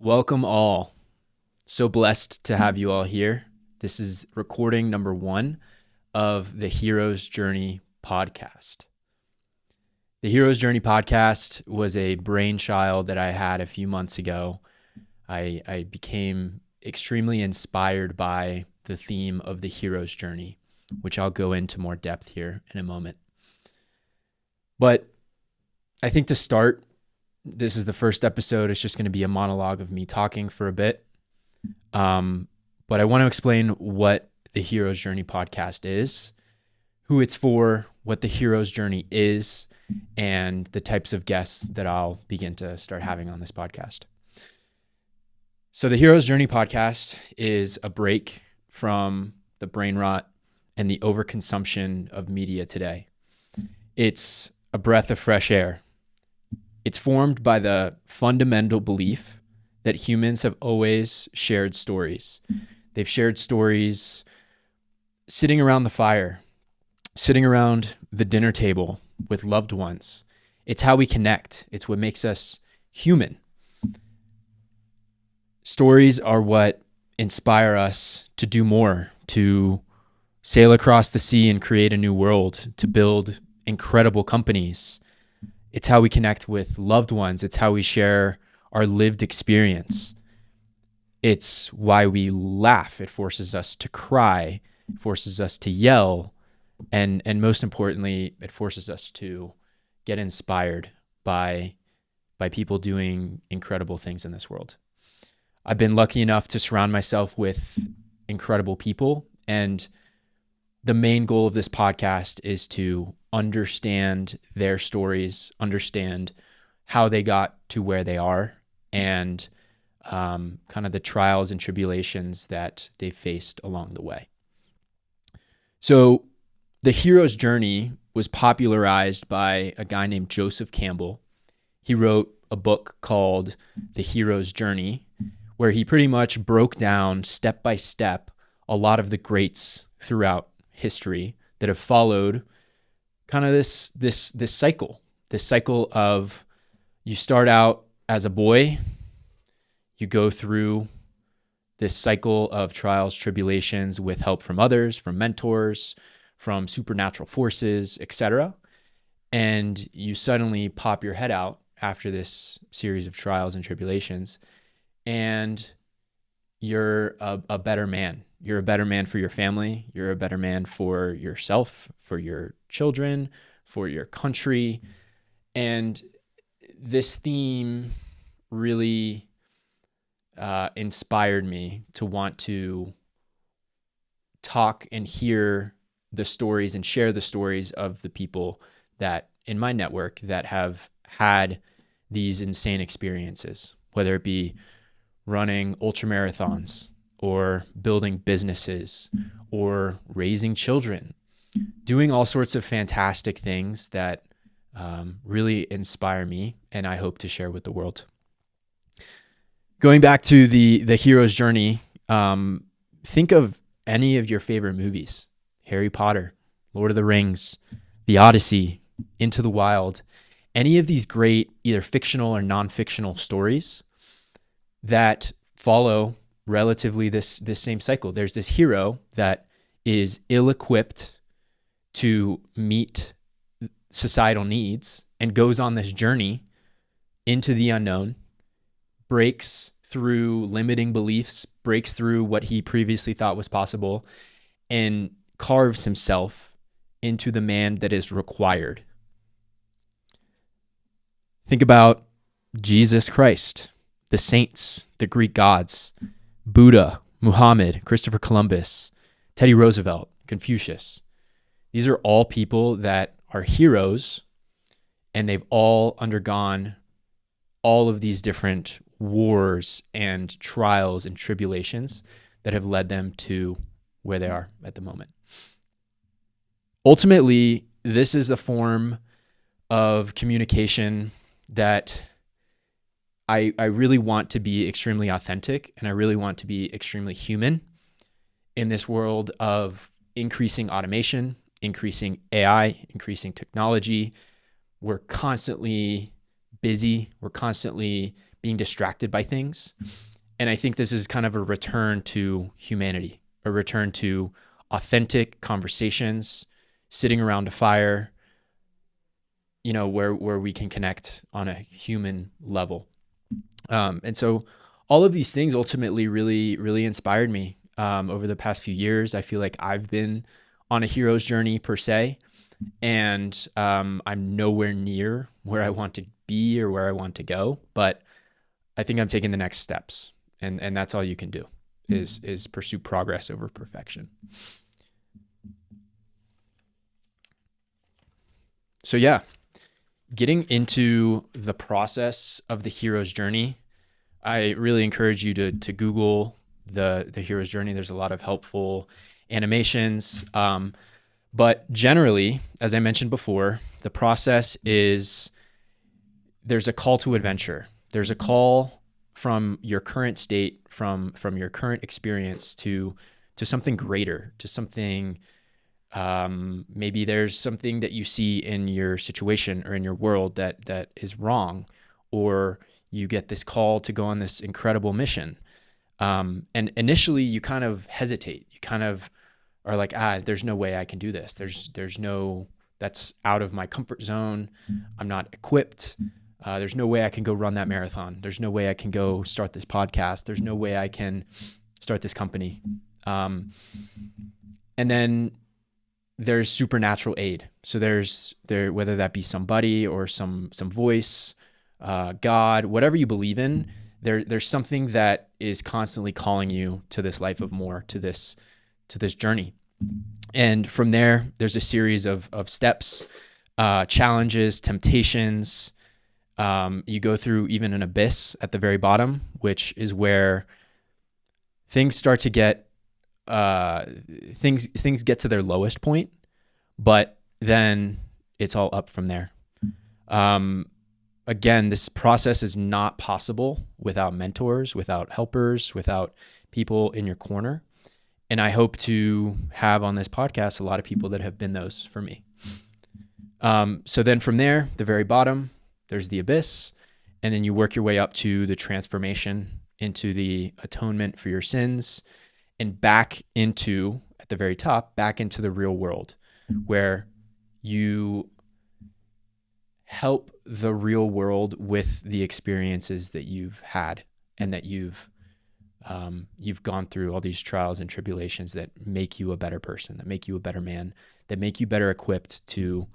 Welcome all. So blessed to have you all here. This is recording number 1 of the Hero's Journey podcast. The Hero's Journey podcast was a brainchild that I had a few months ago. I became extremely inspired by the theme of the hero's journey, which I'll go into more depth here in a moment. But I think to start, this is the first episode. It's just going to be a monologue of me talking for a bit. But I want to explain what the Hero's Journey podcast is, who it's for, what the Hero's Journey is, and the types of guests that I'll begin to start having on this podcast. So the Hero's Journey podcast is a break from the brain rot and the overconsumption of media today. It's a breath of fresh air. It's formed by the fundamental belief that humans have always shared stories. They've shared stories sitting around the fire, sitting around the dinner table with loved ones. It's how we connect. It's what makes us human. Stories are what inspire us to do more, to sail across the sea and create a new world, to build incredible companies. It's how we connect with loved ones. It's how we share our lived experience. It's why we laugh. It forces us to cry, it forces us to yell, and most importantly, it forces us to get inspired by people doing incredible things in this world. I've been lucky enough to surround myself with incredible people, and the main goal of this podcast is to understand their stories, understand how they got to where they are, and kind of the trials and tribulations that they faced along the way. So the hero's journey was popularized by a guy named Joseph Campbell. He wrote a book called The Hero's Journey, where he pretty much broke down step by step a lot of the greats throughout history that have followed kind of this cycle of you start out as a boy, you go through this cycle of trials, tribulations with help from others, from mentors, from supernatural forces, etc. And you suddenly pop your head out after this series of trials and tribulations, and you're a better man. You're a better man for your family. You're a better man for yourself, for your children, for your country. And this theme really inspired me to want to talk and hear the stories and share the stories of the people that in my network that have had these insane experiences, whether it be running ultra marathons or building businesses or raising children, doing all sorts of fantastic things that really inspire me and I hope to share with the world. Going back to the hero's journey, think of any of your favorite movies: Harry Potter, Lord of the Rings, The Odyssey, Into the Wild, any of these great either fictional or non-fictional stories that follow relatively this same cycle. There's this hero that is ill-equipped to meet societal needs and goes on this journey into the unknown, breaks through limiting beliefs, breaks through what he previously thought was possible, and carves himself into the man that is required. Think about Jesus Christ, the saints, the Greek gods, Buddha, Muhammad, Christopher Columbus, Teddy Roosevelt, Confucius. These are all people that are heroes, and they've all undergone all of these different wars and trials and tribulations that have led them to where they are at the moment. Ultimately, this is a form of communication that I really want to be extremely authentic, and I really want to be extremely human in this world of increasing automation, increasing AI, increasing technology. We're constantly busy. We're constantly being distracted by things. And I think this is kind of a return to humanity, a return to authentic conversations, sitting around a fire, where we can connect on a human level. And so all of these things ultimately really, really inspired me over the past few years. I feel like I've been on a hero's journey per se, and I'm nowhere near where I want to be or where I want to go, but I think I'm taking the next steps, and that's all you can do is pursue progress over perfection. So yeah, getting into the process of the hero's journey, I really encourage you to Google the hero's journey. There's a lot of helpful animations. But generally, as I mentioned before, the process is there's a call to adventure. There's a call from your current state, from your current experience to something greater, to something. Maybe there's something that you see in your situation or in your world that is wrong, or you get this call to go on this incredible mission. And initially you kind of hesitate. You kind of are like, there's no way I can do this. That's out of my comfort zone. I'm not equipped. There's no way I can go run that marathon. There's no way I can go start this podcast. There's no way I can start this company. And then there's supernatural aid. So whether that be somebody or some voice, God, whatever you believe in, there's something that is constantly calling you to this life of more, to this journey. And from there, there's a series of steps, challenges, temptations. You go through even an abyss at the very bottom, which is where things start to get things get to their lowest point, but then it's all up from there. Again, this process is not possible without mentors, without helpers, without people in your corner. And I hope to have on this podcast a lot of people that have been those for me. So then from there, the very bottom, there's the abyss, and then you work your way up to the transformation, into the atonement for your sins, and back into, at the very top, back into the real world, where you help the real world with the experiences that you've had and that you've gone through, all these trials and tribulations that make you a better person, that make you a better man, that make you better equipped to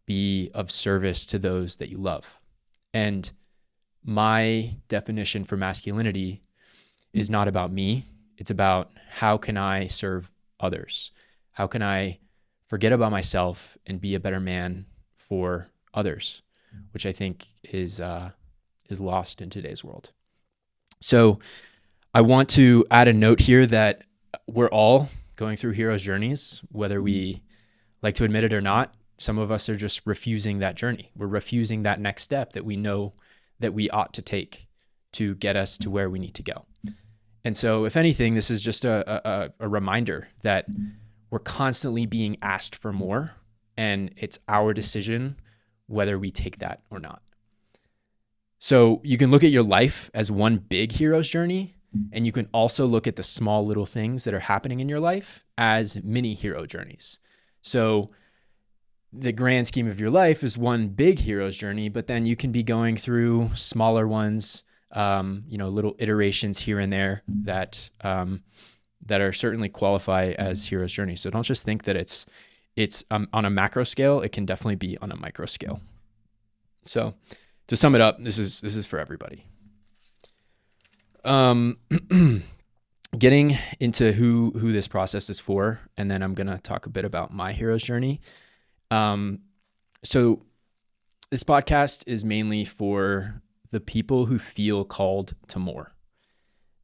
be of service to those that you love. And my definition for masculinity is not about me. It's about how can I serve others? How can I forget about myself and be a better man for others, which I think is lost in today's world. So I want to add a note here that we're all going through hero's journeys, whether we like to admit it or not. Some of us are just refusing that journey. We're refusing that next step that we know that we ought to take to get us to where we need to go. And so if anything, this is just a reminder that we're constantly being asked for more, and it's our decision whether we take that or not. So you can look at your life as one big hero's journey, and you can also look at the small little things that are happening in your life as mini hero journeys. So the grand scheme of your life is one big hero's journey, but then you can be going through smaller ones, little iterations here and there that are certainly qualify as hero's journeys. So don't just think that it's on a macro scale. It can definitely be on a micro scale. So to sum it up, this is for everybody. Getting into who this process is for, and then I'm going to talk a bit about my hero's journey. So this podcast is mainly for the people who feel called to more.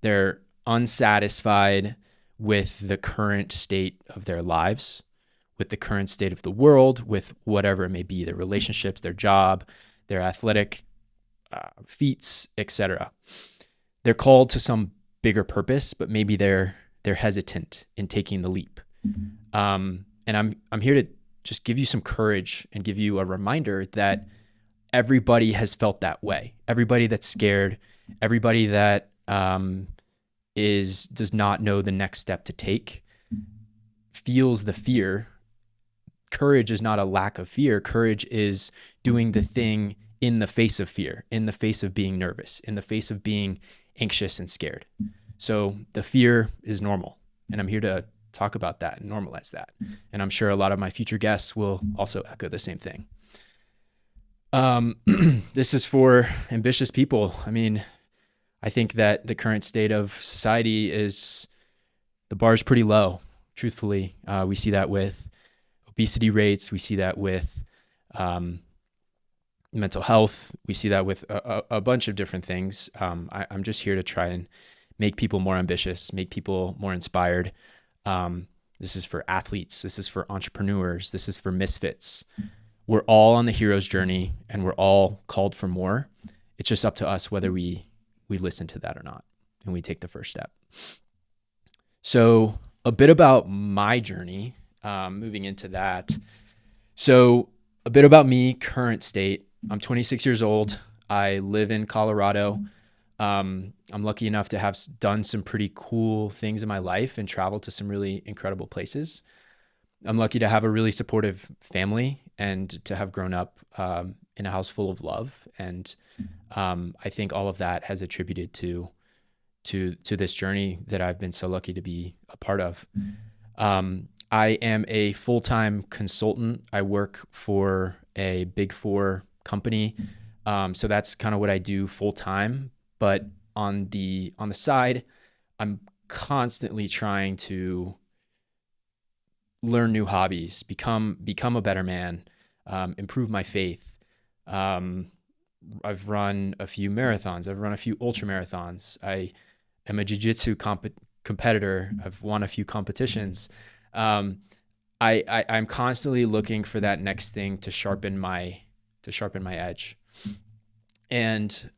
They're unsatisfied with the current state of their lives, with the current state of the world, with whatever it may be, their relationships, their job, their athletic feats, etc. They're called to some bigger purpose, but maybe they're hesitant in taking the leap. And I'm here to just give you some courage and give you a reminder that everybody has felt that way. Everybody that's scared, everybody that does not know the next step to take, feels the fear. Courage is not a lack of fear. Courage is doing the thing in the face of fear, in the face of being nervous, in the face of being anxious and scared. So the fear is normal. And I'm here to talk about that and normalize that. And I'm sure a lot of my future guests will also echo the same thing. This is for ambitious people. I mean, I think that the current state of society is, the bar is pretty low, truthfully. We see that with obesity rates. We see that with mental health. We see that with a bunch of different things. I'm just here to try and make people more ambitious, make people more inspired. This is for athletes. This is for entrepreneurs. This is for misfits. We're all on the hero's journey and we're all called for more. It's just up to us whether we listen to that or not, and we take the first step. So a bit about my journey, moving into that. So a bit about me, current state. I'm 26 years old. I live in Colorado. I'm lucky enough to have done some pretty cool things in my life and traveled to some really incredible places. I'm lucky to have a really supportive family and to have grown up in a house full of love. And I think all of that has attributed to this journey that I've been so lucky to be a part of. I am a full-time consultant. I work for a Big Four company. So that's kind of what I do full-time. But on the side, I'm constantly trying to learn new hobbies, become a better man, improve my faith. I've run a few marathons. I've run a few ultra marathons. I am a jiu-jitsu competitor. I've won a few competitions. I'm constantly looking for that next thing to sharpen my edge. And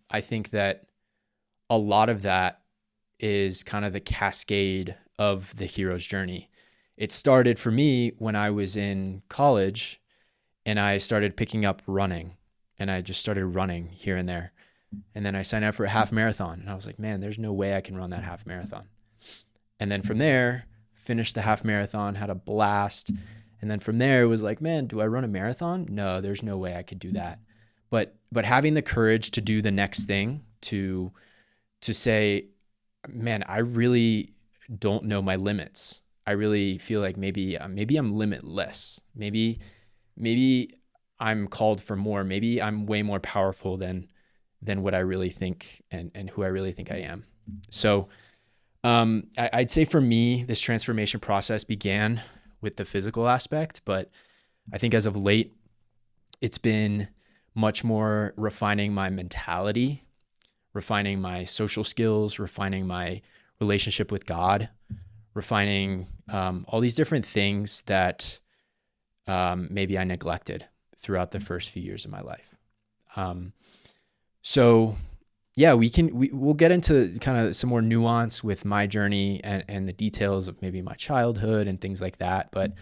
I think that a lot of that is kind of the cascade of the hero's journey. It started for me when I was in college and I started picking up running, and I just started running here and there. And then I signed up for a half marathon and I was like, man, there's no way I can run that half marathon. And then from there, finished the half marathon, had a blast. And then from there it was like, man, do I run a marathon? No, there's no way I could do that. But having the courage to do the next thing, to say, man, I really don't know my limits. I really feel like maybe I'm limitless. Maybe I'm called for more. Maybe I'm way more powerful than what I really think and who I really think I am. So I'd say for me, this transformation process began with the physical aspect, but I think as of late, it's been much more refining my mentality, refining my social skills, refining my relationship with God, refining all these different things that maybe I neglected throughout the first few years of my life. So yeah, we'll get into kind of some more nuance with my journey and the details of maybe my childhood and things like that. But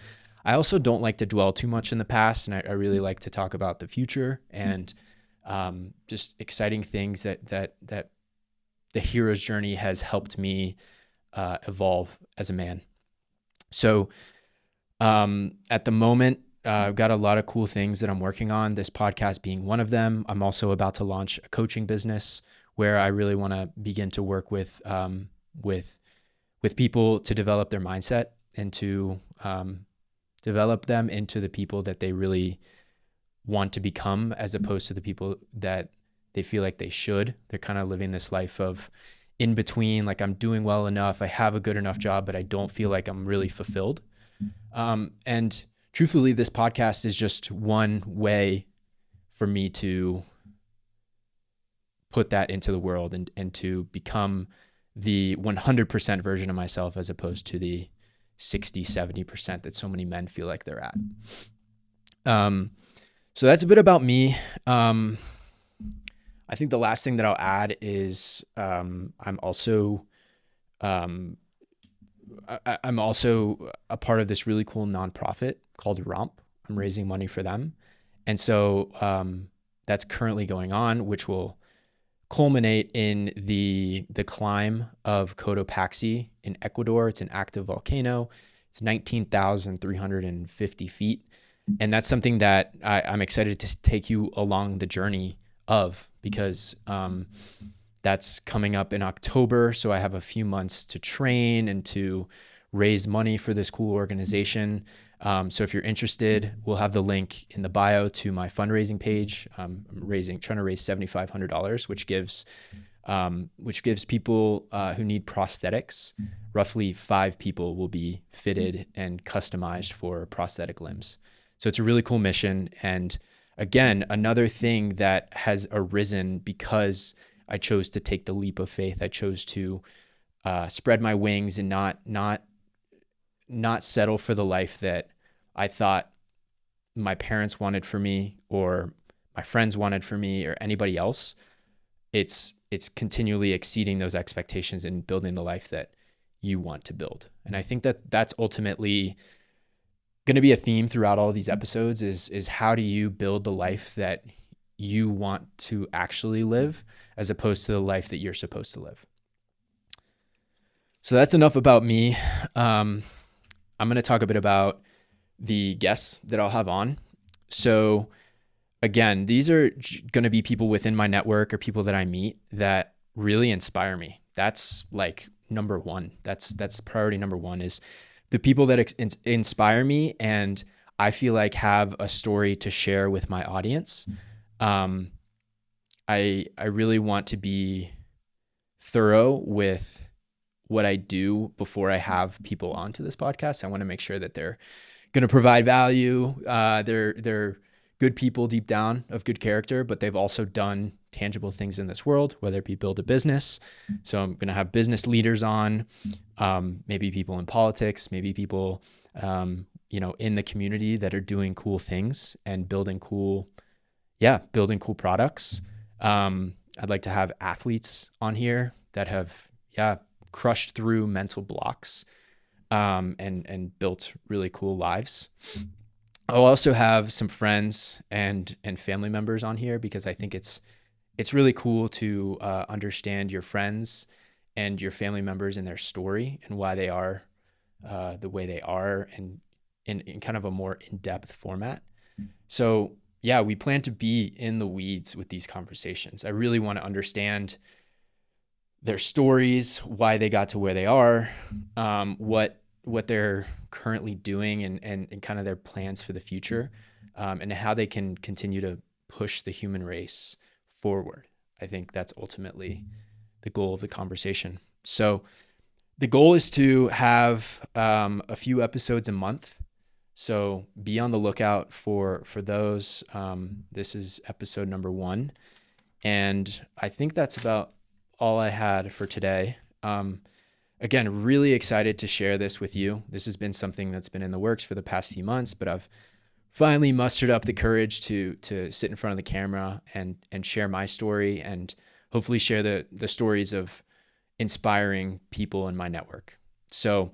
I also don't like to dwell too much in the past, and I really like to talk about the future and just exciting things that the hero's journey has helped me evolve as a man. So at the moment, I've got a lot of cool things that I'm working on, this podcast being one of them. I'm also about to launch a coaching business where I really want to begin to work with people to develop their mindset and to develop them into the people that they really want to become, as opposed to the people that they feel like they should. They're kind of living this life of in between, like I'm doing well enough, I have a good enough job, but I don't feel like I'm really fulfilled. And truthfully, this podcast is just one way for me to put that into the world and to become the 100% version of myself, as opposed to the 60, 70% that so many men feel like they're at. So that's a bit about me. I think the last thing that I'll add is I'm also a part of this really cool nonprofit called Romp. I'm raising money for them. And so that's currently going on, which will culminate in the climb of Cotopaxi in Ecuador. It's an active volcano. It's 19,350 feet. And that's something that I'm excited to take you along the journey of, because that's coming up in October. So I have a few months to train and to raise money for this cool organization. So if you're interested, we'll have the link in the bio to my fundraising page. I'm trying to raise $7,500, which gives people who need prosthetics, roughly 5 people will be fitted and customized for prosthetic limbs. So it's a really cool mission. And again, another thing that has arisen because I chose to take the leap of faith. I chose to spread my wings and not settle for the life that I thought my parents wanted for me or my friends wanted for me or anybody else. It's continually exceeding those expectations and building the life that you want to build. And I think that that's ultimately going to be a theme throughout all of these episodes is how do you build the life that you want to actually live as opposed to the life that you're supposed to live. So that's enough about me. I'm going to talk a bit about the guests that I'll have on. So again, these are going to be people within my network or people that I meet that really inspire me. That's like number one. That's priority number one, is the people that inspire me and I feel like have a story to share with my audience. I really want to be thorough with what I do before I have people onto this podcast. I want to make sure that they're going to provide value. They're good people deep down of good character, but they've also done tangible things in this world, whether it be build a business. So I'm going to have business leaders on, maybe people in politics, maybe people, in the community that are doing cool things and building cool products. I'd like to have athletes on here that have, crushed through mental blocks, and built really cool lives. I'll also have some friends and family members on here because I think it's really cool to understand your friends and your family members and their story and why they are the way they are, and in kind of a more in-depth format. So we plan to be in the weeds with these conversations. I really want to understand their stories, why they got to where they are, what they're currently doing and kind of their plans for the future, and how they can continue to push the human race forward. I think that's ultimately the goal of the conversation. So the goal is to have a few episodes a month. So be on the lookout for those. This is episode number 1. And I think that's about all I had for today. Again, really excited to share this with you. This has been something that's been in the works for the past few months, but I've finally mustered up the courage to sit in front of the camera and share my story and hopefully share the stories of inspiring people in my network. So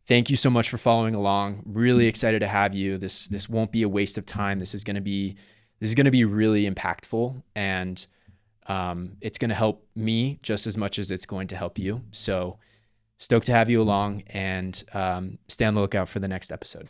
thank you so much for following along. Really excited to have you. This won't be a waste of time. This is going to be really impactful, and it's going to help me just as much as it's going to help you. So stoked to have you along, and stay on the lookout for the next episode.